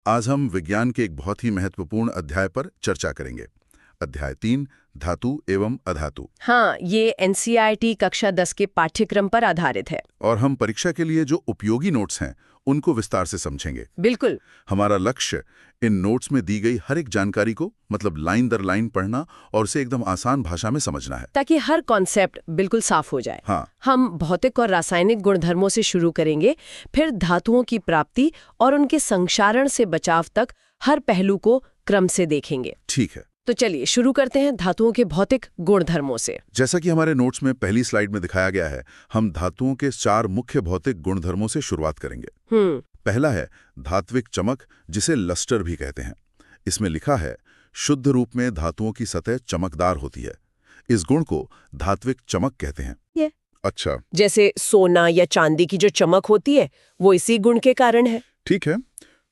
आज हम विज्ञान के एक बहुत ही महत्वपूर्ण अध्याय पर चर्चा करेंगे। अध्याय 3, धातु एवं अधातु। हाँ, ये एनसीईआरटी कक्षा 10 के पाठ्यक्रम पर आधारित है। और हम परीक्षा के लिए जो उपयोगी नोट्स हैं उनको विस्तार से समझेंगे। बिल्कुल। हमारा लक्ष्य इन नोट्स में दी गई हर एक जानकारी को मतलब लाइन दर लाइन पढ़ना और उसे एकदम आसान भाषा में समझना है, ताकि हर कॉन्सेप्ट बिल्कुल साफ हो जाए। हाँ। हम भौतिक और रासायनिक गुणधर्मों से शुरू करेंगे, फिर धातुओं की प्राप्ति और उनके संक्षारण से बचाव तक हर पहलू को क्रम से देखेंगे। ठीक है, तो चलिए शुरू करते हैं धातुओं के भौतिक गुणधर्मों से। जैसा कि हमारे नोट्स में पहली स्लाइड में दिखाया गया है, हम धातुओं के 4 मुख्य भौतिक गुणधर्मों से शुरुआत करेंगे। पहला है धात्विक चमक, जिसे लस्टर भी कहते हैं। इसमें लिखा है, शुद्ध रूप में धातुओं की सतह चमकदार होती है। इस गुण को धात्विक चमक कहते हैं। अच्छा, जैसे सोना या चांदी की जो चमक होती है वो इसी गुण के कारण है। ठीक है।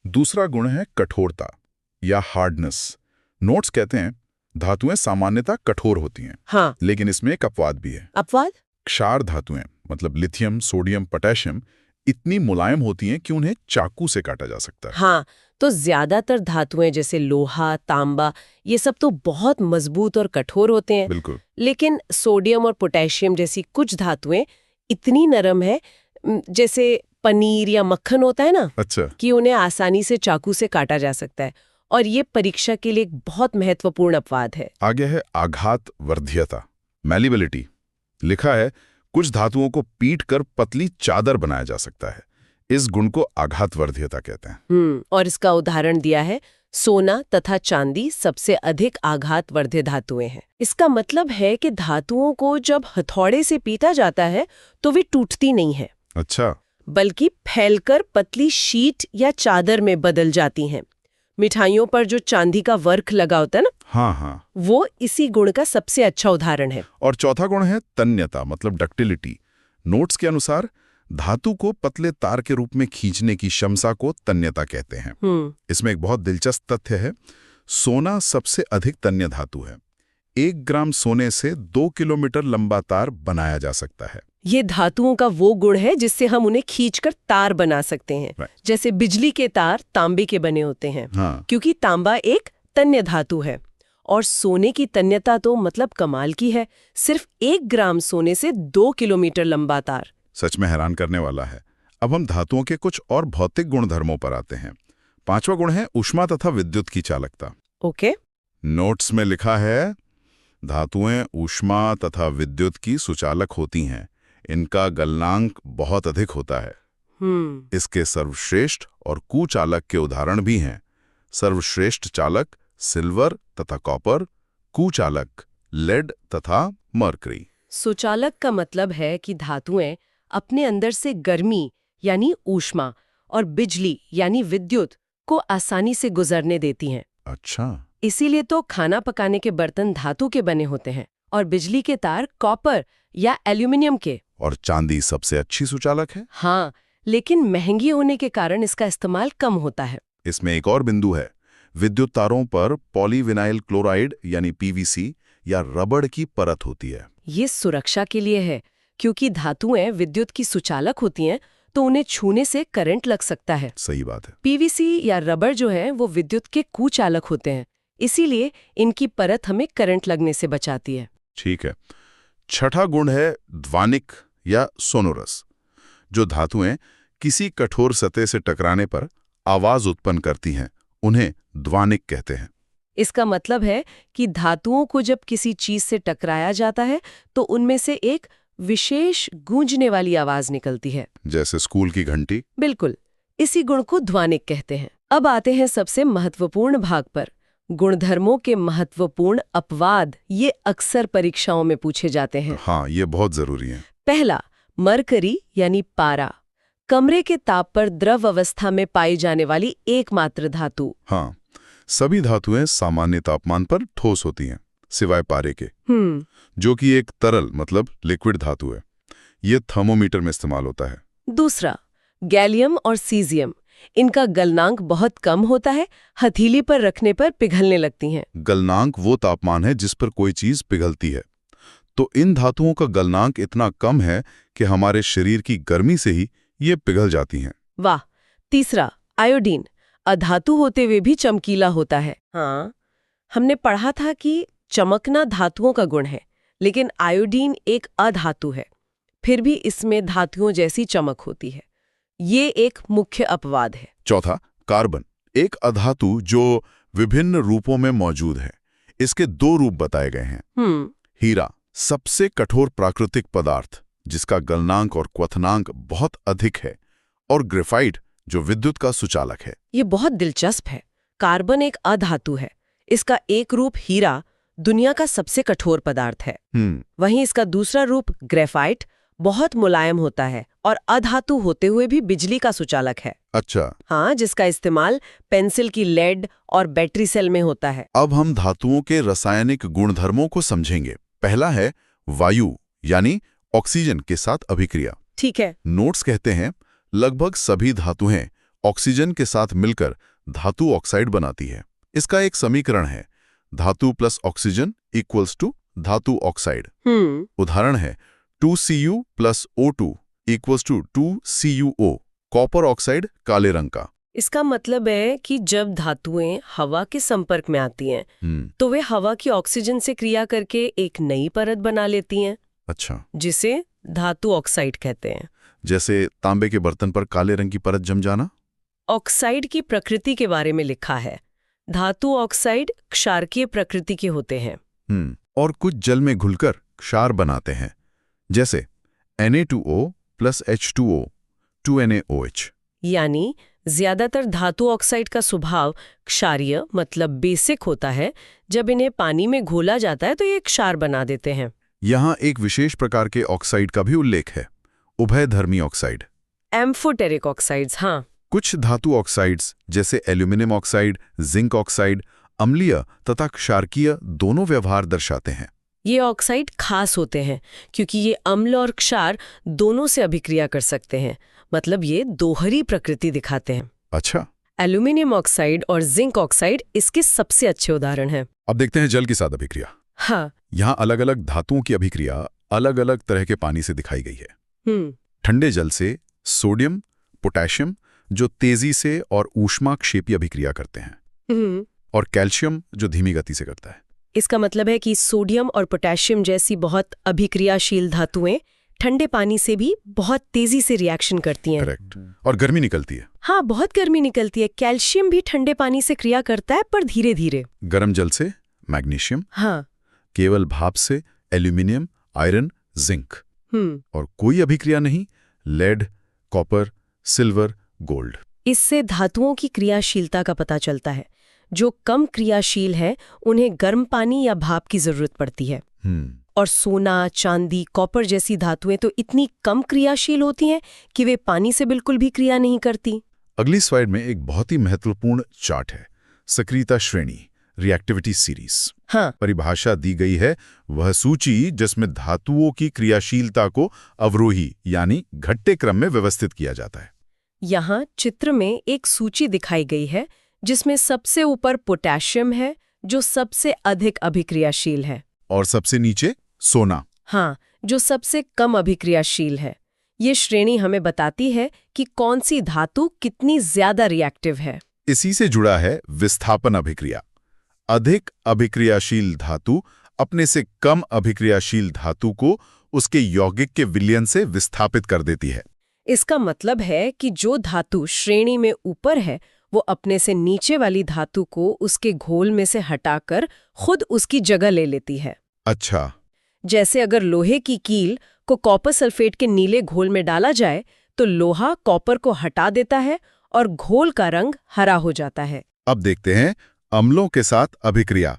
दूसरा गुण है कठोरता या हार्डनेस। नोट्स कहते हैं धातुएं सामान्यतः कठोर होती हैं, हाँ। लेकिन इसमें एक अपवाद भी है। अपवाद? क्षार धातुएं मतलब लिथियम, सोडियम, पोटेशियम इतनी मुलायम होती हैं कि उन्हें चाकू से काटा जा सकता है। हाँ, तो ज्यादातर धातुएं जैसे लोहा, तांबा, ये सब तो बहुत मजबूत और कठोर होते हैं। बिल्कुल। लेकिन सोडियम और पोटेशियम जैसी कुछ धातुएं इतनी नरम है, जैसे पनीर या मक्खन होता है ना, अच्छा, कि उन्हें आसानी से चाकू से काटा जा सकता है। और ये परीक्षा के लिए एक बहुत महत्वपूर्ण अपवाद है। आगे है आघात वर्ध्यता, मैलिबिलिटी। लिखा है, कुछ धातुओं को पीट कर पतली चादर बनाया जा सकता है। इस गुण को आघात वर्ध्यता कहते हैं। और इसका उदाहरण दिया है, सोना तथा चांदी सबसे अधिक आघात वर्ध्य धातुएं हैं। इसका मतलब है कि धातुओं को जब हथौड़े से पीटा जाता है तो वे टूटती नहीं है। अच्छा, बल्कि फैलकर पतली शीट या चादर में बदल जाती हैं। मिठाइयों पर जो चांदी का वर्क लगा होता है ना, हाँ, वो इसी गुण का सबसे अच्छा उदाहरण है। और चौथा गुण है तन्यता मतलब डक्टिलिटी। नोट्स के अनुसार धातु को पतले तार के रूप में खींचने की क्षमता को तन्यता कहते हैं। इसमें एक बहुत दिलचस्प तथ्य है, सोना सबसे अधिक तन्य धातु है। 1 ग्राम सोने से 2 किलोमीटर लंबा तार बनाया जा सकता है। ये धातुओं का वो गुण है जिससे हम उन्हें खींचकर तार बना सकते हैं। जैसे बिजली के तार तांबे के बने होते हैं, हाँ। क्योंकि तांबा एक तन्य धातु है। और सोने की तन्यता तो मतलब कमाल की है, सिर्फ 1 ग्राम सोने से 2 किलोमीटर लंबा तार। सच में हैरान करने वाला है। अब हम धातुओं के कुछ और भौतिक गुणधर्मों पर आते हैं। 5वां गुण है ऊष्मा तथा विद्युत की चालकता। ओके। नोट्स में लिखा है, धातुएं ऊष्मा तथा विद्युत की सुचालक होती हैं। इनका गलनांक बहुत अधिक होता है। इसके सर्वश्रेष्ठ और कुचालक के उदाहरण भी हैं। सर्वश्रेष्ठ चालक सिल्वर तथा कॉपर, कुचालक लेड तथा मरकरी। सुचालक का मतलब है कि धातुएं अपने अंदर से गर्मी यानी ऊष्मा और बिजली यानी विद्युत को आसानी से गुजरने देती हैं। अच्छा, इसीलिए तो खाना पकाने के बर्तन धातु के बने होते हैं और बिजली के तार कॉपर या एल्यूमिनियम के। और चांदी सबसे अच्छी सुचालक है। हाँ, लेकिन महंगी होने के कारण इसका इस्तेमाल कम होता है। इसमें एक और बिंदु है, विद्युत तारों पर पॉलीविनाइल क्लोराइड यानी पीवीसी या रबड़ की परत होती है। ये सुरक्षा के लिए है, क्योंकि धातुएं विद्युत की सुचालक होती हैं तो उन्हें छूने से करंट लग सकता है। सही बात है। पीवीसी या रबड़ जो है वो विद्युत के कुचालक होते हैं, इसीलिए इनकी परत हमें करंट लगने से बचाती है। ठीक है। 6ठा गुण है ध्वनिक या सोनोरस। जो धातुएं किसी कठोर सतह से टकराने पर आवाज उत्पन्न करती हैं, उन्हें ध्वनिक कहते हैं। इसका मतलब है कि धातुओं को जब किसी चीज से टकराया जाता है तो उनमें से एक विशेष गूंजने वाली आवाज निकलती है, जैसे स्कूल की घंटी। बिल्कुल, इसी गुण को ध्वनिक कहते हैं। अब आते हैं सबसे महत्वपूर्ण भाग पर, गुणधर्मों के महत्वपूर्ण अपवाद। ये अक्सर परीक्षाओं में पूछे जाते हैं। हाँ, ये बहुत जरूरी है। पहला, मरकरी यानी पारा, कमरे के ताप पर द्रव अवस्था में पाई जाने वाली एकमात्र धातु। हाँ, सभी धातुएं सामान्य तापमान पर ठोस होती हैं, सिवाय पारे के, जो कि एक तरल मतलब लिक्विड धातु है। ये थर्मोमीटर में इस्तेमाल होता है। दूसरा, गैलियम और सीजियम, इनका गलनांक बहुत कम होता है, हथेली पर रखने पर पिघलने लगती हैं। गलनांक वो तापमान है जिस पर कोई चीज पिघलती है। तो इन धातुओं का गलनांक इतना कम है कि हमारे शरीर की गर्मी से ही ये पिघल जाती हैं। वाह। तीसरा, आयोडीन, अधातु होते हुए भी चमकीला होता है। हाँ, हमने पढ़ा था कि चमकना धातुओं का गुण है, लेकिन आयोडीन एक अधातु है, फिर भी इसमें धातुओं जैसी चमक होती है। ये एक मुख्य अपवाद है। चौथा, कार्बन, एक अधातु जो विभिन्न रूपों में मौजूद है। इसके 2 रूप बताए गए हैं। हीरा, सबसे कठोर प्राकृतिक पदार्थ जिसका गलनांक और क्वथनांक बहुत अधिक है, और ग्रेफाइट जो विद्युत का सुचालक है। ये बहुत दिलचस्प है। कार्बन एक अधातु है, इसका एक रूप हीरा दुनिया का सबसे कठोर पदार्थ है। वहीं इसका दूसरा रूप ग्रेफाइट बहुत मुलायम होता है और अधातु होते हुए भी बिजली का सुचालक है। अच्छा। हाँ, जिसका इस्तेमाल पेंसिल की लेड और बैटरी सेल में होता है। अब हम धातुओं के रासायनिक गुणधर्मों को समझेंगे। पहला है वायु यानी ऑक्सीजन के साथ अभिक्रिया। ठीक है। नोट्स कहते हैं लगभग सभी धातुएं ऑक्सीजन के साथ मिलकर धातु ऑक्साइड बनाती है। इसका एक समीकरण है धातु प्लस ऑक्सीजन इक्वल्स टू धातु ऑक्साइड। उदाहरण है 2Cu plus O2 equals to 2CuO, copper oxide काले रंग का। इसका मतलब है कि जब धातुएं हवा के संपर्क में आती हैं, तो वे हवा की ऑक्सीजन से क्रिया करके एक नई परत बना लेती हैं। अच्छा। जिसे धातु ऑक्साइड कहते हैं। जैसे तांबे के बर्तन पर काले रंग की परत जम जाना। ऑक्साइड की प्रकृति के बारे में लिखा है। धातु ऑक्साइड क्षारकीय प्रकृति के होते हैं। और कुछ जल में घुलकर क्षार बनाते हैं, जैसे Na2O प्लस H2O 2NaOH। यानी ज्यादातर धातु ऑक्साइड का स्वभाव क्षारीय मतलब बेसिक होता है। जब इन्हें पानी में घोला जाता है तो ये क्षार बना देते हैं। यहाँ एक विशेष प्रकार के ऑक्साइड का भी उल्लेख है, उभयधर्मी ऑक्साइड, एम्फोटेरिक ऑक्साइड्स। हाँ, कुछ धातु ऑक्साइड्स जैसे एल्यूमिनियम ऑक्साइड, जिंक ऑक्साइड अम्लीय तथा क्षारकीय दोनों व्यवहार दर्शाते हैं। ये ऑक्साइड खास होते हैं क्योंकि ये अम्ल और क्षार दोनों से अभिक्रिया कर सकते हैं, मतलब ये दोहरी प्रकृति दिखाते हैं। अच्छा। एल्यूमिनियम ऑक्साइड और जिंक ऑक्साइड इसके सबसे अच्छे उदाहरण हैं। अब देखते हैं जल के साथ अभिक्रिया। हाँ, यहाँ अलग अलग धातुओं की अभिक्रिया अलग अलग तरह के पानी से दिखाई गई है। ठंडे जल से सोडियम, पोटेशियम जो तेजी से और ऊष्माक्षेपी अभिक्रिया करते हैं, और कैल्शियम जो धीमी गति से करता है। इसका मतलब है कि सोडियम और पोटेशियम जैसी बहुत अभिक्रियाशील धातुएं ठंडे पानी से भी बहुत तेजी से रिएक्शन करती हैं। करेक्ट। और गर्मी निकलती है। हाँ, बहुत गर्मी निकलती है। कैल्शियम भी ठंडे पानी से क्रिया करता है, पर धीरे धीरे। गर्म जल से मैग्नीशियम। हाँ। केवल भाप से एल्यूमिनियम, आयरन, जिंक। और कोई अभिक्रिया नहीं, लेड, कॉपर, सिल्वर, गोल्ड। इससे धातुओं की क्रियाशीलता का पता चलता है। जो कम क्रियाशील है उन्हें गर्म पानी या भाप की जरूरत पड़ती है। और सोना, चांदी, कॉपर जैसी धातुएं तो इतनी कम क्रियाशील होती हैं कि वे पानी से बिल्कुल भी क्रिया नहीं करती। अगली स्लाइड में एक बहुत ही महत्वपूर्ण चार्ट है, सक्रियता श्रेणी, रिएक्टिविटी सीरीज। हाँ। परिभाषा दी गई है वह सूची जिसमें धातुओं की क्रियाशीलता को अवरोही यानी घटते क्रम में व्यवस्थित किया जाता है। यहाँ चित्र में एक सूची दिखाई गई है जिसमें सबसे ऊपर पोटेशियम है जो सबसे अधिक अभिक्रियाशील है, और सबसे नीचे सोना। हाँ, जो सबसे कम अभिक्रियाशील है। ये श्रेणी हमें बताती है कि कौन सी धातु कितनी ज्यादा रिएक्टिव है। इसी से जुड़ा है विस्थापन अभिक्रिया। अधिक अभिक्रियाशील धातु अपने से कम अभिक्रियाशील धातु को उसके यौगिक के विलयन से विस्थापित कर देती है। इसका मतलब है कि जो धातु श्रेणी में ऊपर है वो अपने से नीचे वाली धातु को उसके घोल में से हटाकर खुद उसकी जगह ले लेती है। अच्छा। जैसे अगर लोहे की कील को कॉपर सल्फेट के नीले घोल में डाला जाए तो लोहा कॉपर को हटा देता है और घोल का रंग हरा हो जाता है। अब देखते हैं अम्लों के साथ अभिक्रिया।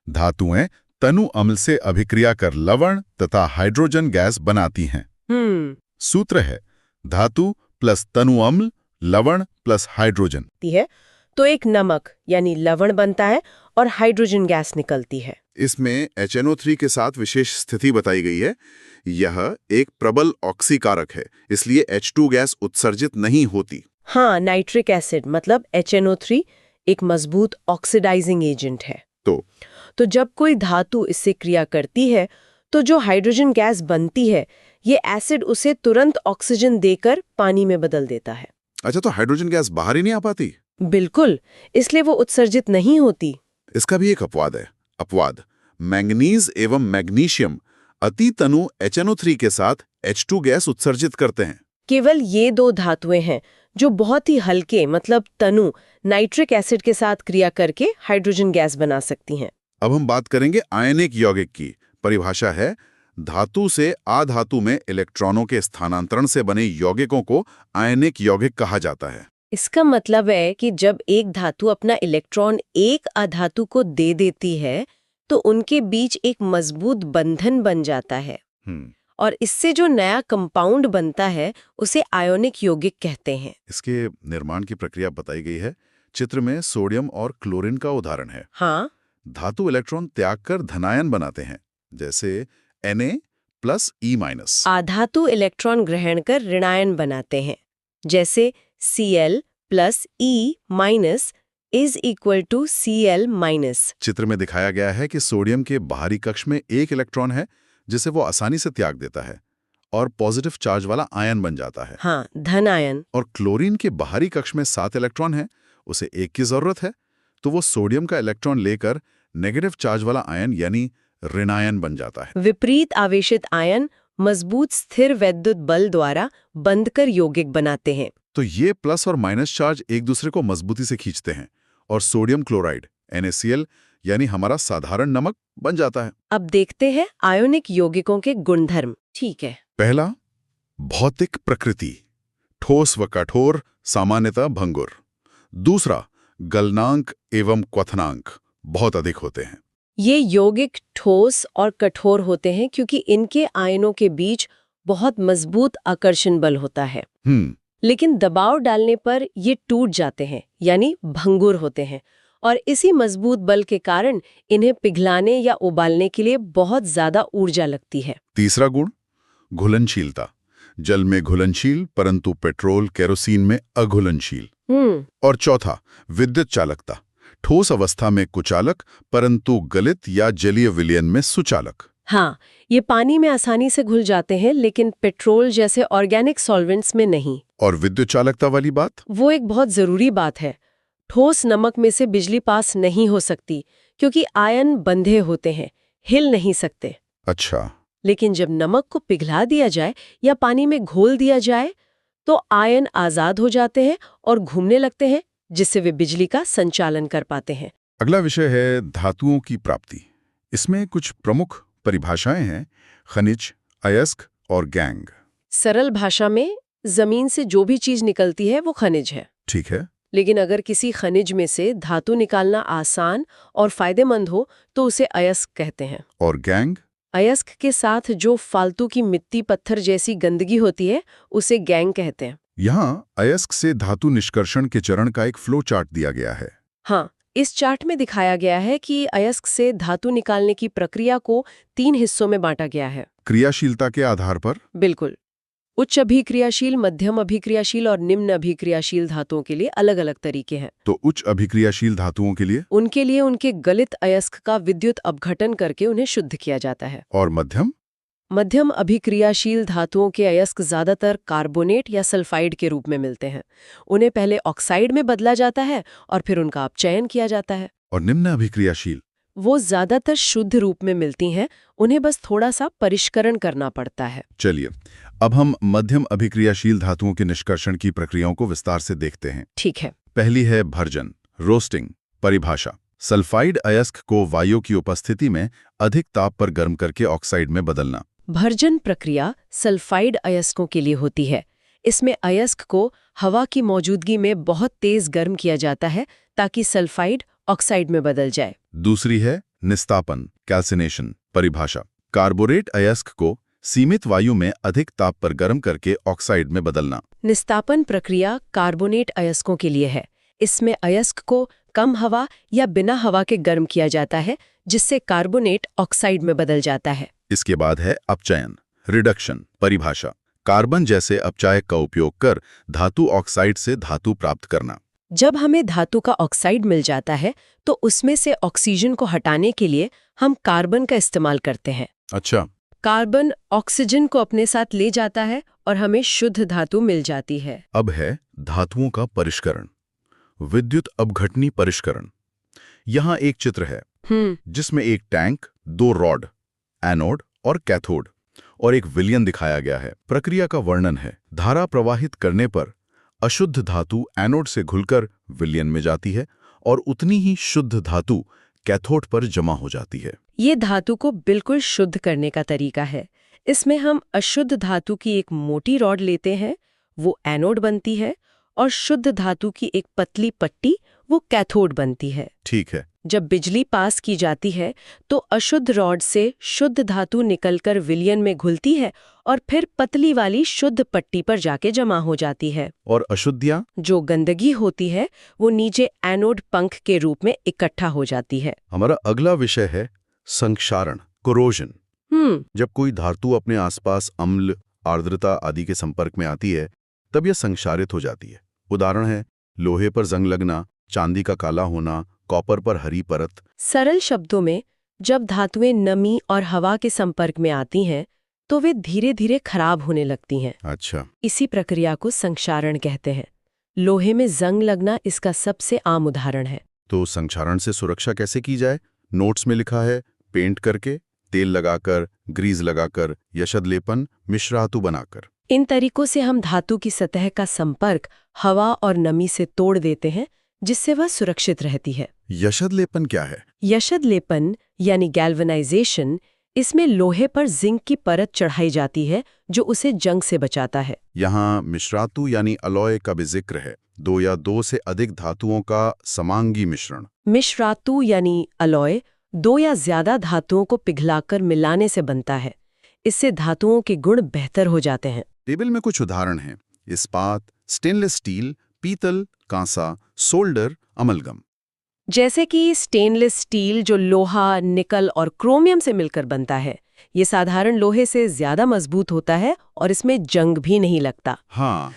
धातुएं तनु अम्ल से अभिक्रिया कर लवण तथा हाइड्रोजन गैस बनाती हैं। सूत्र है धातु प्लस तनु अम्ल लवण प्लस हाइड्रोजन है तो एक नमक यानी लवण बनता है और हाइड्रोजन गैस निकलती है। इसमें HNO3 के साथ विशेष स्थिति बताई गई है। यह एक प्रबल ऑक्सीकारक है, इसलिए H2 गैस उत्सर्जित नहीं होती। हाँ, नाइट्रिक एसिड मतलब HNO3 एक मजबूत ऑक्सीडाइजिंग एजेंट है। तो जब कोई धातु इससे क्रिया करती है तो जो हाइड्रोजन गैस बनती है ये एसिड उसे तुरंत ऑक्सीजन देकर पानी में बदल देता है। अच्छा, तो हाइड्रोजन गैस बाहर ही नहीं आ पाती? बिल्कुल, इसलिए वो उत्सर्जित नहीं होती। इसका भी एक अपवाद है। अपवाद, मैंगनीज एवं मैग्नीशियम अति तनु HNO3 के साथ H2 गैस उत्सर्जित करते हैं। केवल ये दो धातुएं हैं जो बहुत ही हल्के मतलब तनु नाइट्रिक एसिड के साथ क्रिया करके हाइड्रोजन गैस बना सकती हैं। अब हम बात करेंगे आयनिक यौगिक की। परिभाषा है, धातु से अधातु में इलेक्ट्रॉनों के स्थानांतरण से बने यौगिकों को आयनिक यौगिक कहा जाता है। इसका मतलब है कि जब एक धातु अपना इलेक्ट्रॉन एक अधातु को दे देती है तो उनके बीच एक मजबूत बंधन बन जाता है और इससे जो नया कंपाउंड बनता है उसे आयोनिक यौगिक कहते हैं। इसके निर्माण की प्रक्रिया बताई गई है। चित्र में सोडियम और क्लोरीन का उदाहरण है। हाँ, धातु इलेक्ट्रॉन त्याग कर धनायन बनाते हैं, जैसे Na+E-। आधातु इलेक्ट्रॉन ग्रहण कर ऋणायन बनाते हैं, जैसे Cl+E- is equal to Cl-। चित्र में दिखाया गया है कि सोडियम के बाहरी कक्ष में एक इलेक्ट्रॉन है जिसे वो आसानी से त्याग देता है और पॉजिटिव चार्ज वाला आयन बन जाता है। हाँ, धन आयन। और क्लोरीन के बाहरी कक्ष में 7 इलेक्ट्रॉन है, उसे एक की जरूरत है, तो वो सोडियम का इलेक्ट्रॉन लेकर नेगेटिव चार्ज वाला आयन यानी ऋणायन बन जाता है। विपरीत आवेशित आयन मजबूत स्थिर वैद्युत बल द्वारा बंधकर यौगिक बनाते हैं। तो ये प्लस और माइनस चार्ज एक दूसरे को मजबूती से खींचते हैं और सोडियम क्लोराइड NaCl यानी हमारा साधारण नमक बन जाता है। अब देखते हैं आयोनिक यौगिकों के गुणधर्म। ठीक है। पहला, भौतिक प्रकृति, ठोस व कठोर, सामान्यतः भंगुर। दूसरा, गलनांक एवं क्वथनांक बहुत अधिक होते हैं। ये यौगिक ठोस और कठोर होते हैं क्योंकि इनके आयनों के बीच बहुत मजबूत आकर्षण बल होता है। लेकिन दबाव डालने पर ये टूट जाते हैं यानी भंगुर होते हैं और इसी मजबूत बल के कारण इन्हें पिघलाने या उबालने के लिए बहुत ज्यादा ऊर्जा लगती है। तीसरा गुण, घुलनशीलता, जल में घुलनशील परंतु पेट्रोल केरोसिन में अघुलनशील। और चौथा, विद्युत चालकता, ठोस अवस्था में कुचालक परंतु गलित या जलीय विलयन में सुचालक। हाँ, ये पानी में आसानी से घुल जाते हैं लेकिन पेट्रोल जैसे ऑर्गेनिक सॉल्वेंट्स में नहीं। और विद्युत चालकता वाली बात, वो एक बहुत जरूरी बात है। ठोस नमक में से बिजली पास नहीं हो सकती क्योंकि आयन बंधे होते हैं, हिल नहीं सकते। अच्छा। लेकिन जब नमक को पिघला दिया जाए या पानी में घोल दिया जाए तो आयन आजाद हो जाते हैं और घूमने लगते हैं, जिससे वे बिजली का संचालन कर पाते हैं। अगला विषय है धातुओं की प्राप्ति। इसमें कुछ प्रमुख परिभाषाएं हैं, खनिज, अयस्क और गैंग। सरल भाषा में जमीन से जो भी चीज निकलती है वो खनिज है। ठीक है। लेकिन अगर किसी खनिज में से धातु निकालना आसान और फायदेमंद हो तो उसे अयस्क कहते हैं। और गैंग? अयस्क के साथ जो फालतू की मिट्टी पत्थर जैसी गंदगी होती है उसे गैंग कहते हैं। यहाँ अयस्क से धातु निष्कर्षण के चरण का एक फ्लो चार्ट दिया गया है। हाँ, इस चार्ट में दिखाया गया है कि अयस्क से धातु निकालने की प्रक्रिया को 3 हिस्सों में बांटा गया है। क्रियाशीलता के आधार पर? बिल्कुल। उच्च अभिक्रियाशील, मध्यम अभिक्रियाशील और निम्न अभिक्रियाशील धातुओं के लिए अलग अलग तरीके हैं। तो उच्च अभिक्रियाशील धातुओं के लिए? उनके लिए उनके गलित अयस्क का विद्युत अपघटन करके उन्हें शुद्ध किया जाता है। और मध्यम? मध्यम अभिक्रियाशील धातुओं के अयस्क ज्यादातर कार्बोनेट या सल्फाइड के रूप में मिलते हैं। उन्हें पहले ऑक्साइड में बदला जाता है और फिर उनका अपचयन किया जाता है। और निम्न अभिक्रियाशील? वो ज्यादातर शुद्ध रूप में मिलती हैं, उन्हें बस थोड़ा सा परिष्करण करना पड़ता है। चलिए, अब हम मध्यम अभिक्रियाशील धातुओं के निष्कर्षण की प्रक्रियाओं को विस्तार से देखते हैं। ठीक है। पहली है भर्जन, रोस्टिंग। परिभाषा, सल्फाइड अयस्क को वायु की उपस्थिति में अधिक ताप पर गर्म करके ऑक्साइड में बदलना। भर्जन प्रक्रिया सल्फाइड अयस्कों के लिए होती है। इसमें अयस्क को हवा की मौजूदगी में बहुत तेज गर्म किया जाता है ताकि सल्फाइड ऑक्साइड में बदल जाए। दूसरी है निस्तापन, कैल्सिनेशन। परिभाषा, कार्बोरेट अयस्क को सीमित वायु में अधिक ताप पर गर्म करके ऑक्साइड में बदलना। निस्तापन प्रक्रिया कार्बोनेट अयस्कों के लिए है। इसमें अयस्क को कम हवा या बिना हवा के गर्म किया जाता है, जिससे कार्बोनेट ऑक्साइड में बदल जाता है। इसके बाद है अपचयन, रिडक्शन। परिभाषा, कार्बन जैसे अपचायक का उपयोग कर धातु ऑक्साइड से धातु प्राप्त करना। जब हमें धातु का ऑक्साइड मिल जाता है तो उसमें से ऑक्सीजन को हटाने के लिए हम कार्बन का इस्तेमाल करते हैं। अच्छा। कार्बन ऑक्सीजन को अपने साथ ले जाता है और हमें शुद्ध धातु मिल जाती है। अब है धातुओं का परिष्करण, विद्युत अपघटनी परिष्करण। यहाँ एक चित्र है जिसमें एक टैंक, 2 रॉड, एनोड और कैथोड और एक विलयन दिखाया गया है। प्रक्रिया का वर्णन है। धारा प्रवाहित करने पर अशुद्ध धातु एनोड से घुलकर विलयन में जाती है और उतनी ही शुद्ध धातु कैथोड पर जमा हो जाती है। ये धातु को बिल्कुल शुद्ध करने का तरीका है। इसमें हम अशुद्ध धातु की एक मोटी रॉड लेते हैं, वो एनोड बनती है, और शुद्ध धातु की एक पतली पट्टी, वो कैथोड बनती है। ठीक है। जब बिजली पास की जाती है तो अशुद्ध रॉड से शुद्ध धातु निकलकर विलयन में घुलती है और फिर पतली वाली शुद्ध पट्टी पर जाके जमा हो जाती है। और अशुद्धियां? जो गंदगी होती है वो नीचे एनोड पंख के रूप में इकट्ठा हो जाती है। हमारा अगला विषय है संक्षारण, कोरोजन। जब कोई धातु अपने आसपास अम्ल, आर्द्रता आदि के संपर्क में आती है तब यह संक्षारित हो जाती है। उदाहरण है लोहे पर जंग लगना, चांदी का काला होना, कॉपर पर हरी परत। सरल शब्दों में, जब धातुएं नमी और हवा के संपर्क में आती हैं तो वे धीरे धीरे खराब होने लगती हैं। अच्छा। इसी प्रक्रिया को संक्षारण कहते हैं। लोहे में जंग लगना इसका सबसे आम उदाहरण है। तो संक्षारण से सुरक्षा कैसे की जाए? नोट्स में लिखा है पेंट करके, तेल लगाकर, ग्रीज लगाकर, यशद लेपन, मिश्र धातु बनाकर। इन तरीकों से हम धातु की सतह का संपर्क हवा और नमी से तोड़ देते हैं, जिससे वह सुरक्षित रहती है। यशद लेपन क्या है? यशद लेपन यानी गैल्वेनाइजेशन, इसमें लोहे पर जिंक की परत चढ़ाई जाती है जो उसे जंग से बचाता है। यहाँ मिश्रातु यानी अलॉय का भी जिक्र है, 2 या 2 से अधिक धातुओं का समांगी मिश्रण। मिश्रातु यानी अलॉय 2 या ज्यादा धातुओं को पिघलाकर मिलाने से बनता है। इससे धातुओं के गुण बेहतर हो जाते हैं। टेबल में कुछ उदाहरण हैं: इस्पात, स्टेनलेस स्टील, पीतल, कांसा, सोल्डर, अमलगम। जैसे कि स्टेनलेस स्टील जो लोहा, निकल और क्रोमियम से मिलकर बनता है, ये साधारण लोहे से ज्यादा मजबूत होता है और इसमें जंग भी नहीं लगता। हाँ।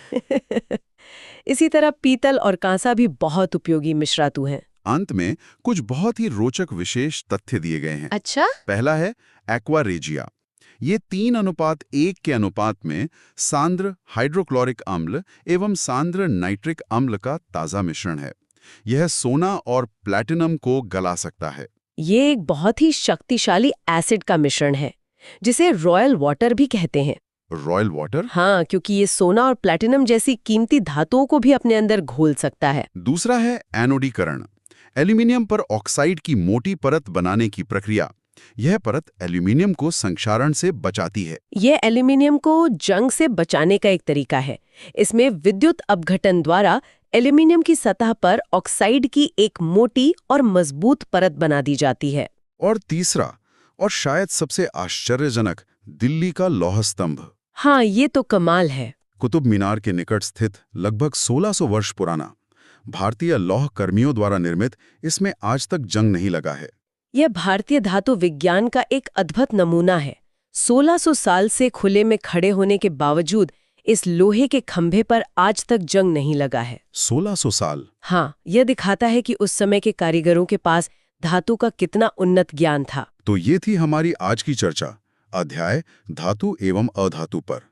इसी तरह पीतल और कांसा भी बहुत उपयोगी मिश्रातु हैं। अंत में कुछ बहुत ही रोचक विशेष तथ्य दिए गए हैं। अच्छा? पहला है एक्वा रेजिया। ये 3:1 के अनुपात में सांद्र हाइड्रोक्लोरिक अम्ल एवं सांद्र नाइट्रिक अम्ल का ताज़ा मिश्रण है। यह सोना और प्लैटिनम को गला सकता है। ये एक बहुत ही शक्तिशाली एसिड का मिश्रण है, जिसे रॉयल वाटर भी कहते हैं। Royal water? हाँ, क्योंकि ये सोना और प्लैटिनम जैसी कीमती धातुओं को भी अपने अंदर घोल सकता है। दूसरा है एनोडीकरण। एल्यूमिनियम पर ऑक्साइड की मोटी परत बनाने की प्रक्रिया। यह परत एल्यूमिनियम को संक्षारण से बचाती है। यह एल्यूमिनियम को जंग से बचाने का एक तरीका है। इसमें विद्युत अपघटन द्वारा एल्यूमिनियम की सतह पर ऑक्साइड की एक मोटी और मजबूत परत बना दी जाती है। और तीसरा, और शायद सबसे आश्चर्यजनक, दिल्ली का लौह स्तंभ। हाँ, ये तो कमाल है। कुतुब मीनार के निकट स्थित लगभग 1600 वर्ष पुराना, भारतीय लौह कर्मियों द्वारा निर्मित, इसमें आज तक जंग नहीं लगा है। यह भारतीय धातु विज्ञान का एक अद्भुत नमूना है। 1600 साल से खुले में खड़े होने के बावजूद इस लोहे के खंभे पर आज तक जंग नहीं लगा है। 1600 साल? हाँ, यह दिखाता है कि उस समय के कारीगरों के पास धातु का कितना उन्नत ज्ञान था। तो ये थी हमारी आज की चर्चा, अध्याय धातु एवं अधातु पर।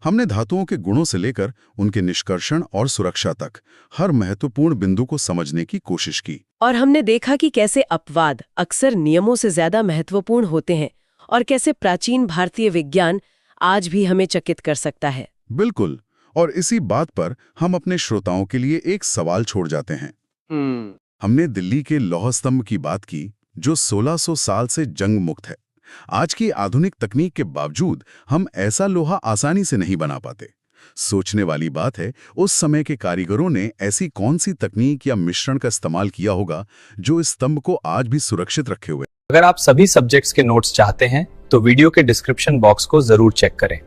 हमने धातुओं के गुणों से लेकर उनके निष्कर्षण और सुरक्षा तक हर महत्वपूर्ण बिंदु को समझने की कोशिश की। और हमने देखा कि कैसे अपवाद अक्सर नियमों से ज्यादा महत्वपूर्ण होते हैं और कैसे प्राचीन भारतीय विज्ञान आज भी हमें चकित कर सकता है। बिल्कुल। और इसी बात पर हम अपने श्रोताओं के लिए एक सवाल छोड़ जाते हैं। हमने दिल्ली के लौह स्तंभ की बात की, जो 1600 साल से जंग मुक्त है। आज की आधुनिक तकनीक के बावजूद हम ऐसा लोहा आसानी से नहीं बना पाते। सोचने वाली बात है, उस समय के कारीगरों ने ऐसी कौन सी तकनीक या मिश्रण का इस्तेमाल किया होगा जो इस स्तंभ को आज भी सुरक्षित रखे हुए। अगर आप सभी सब्जेक्ट्स के नोट्स चाहते हैं तो वीडियो के डिस्क्रिप्शन बॉक्स को जरूर चेक करें।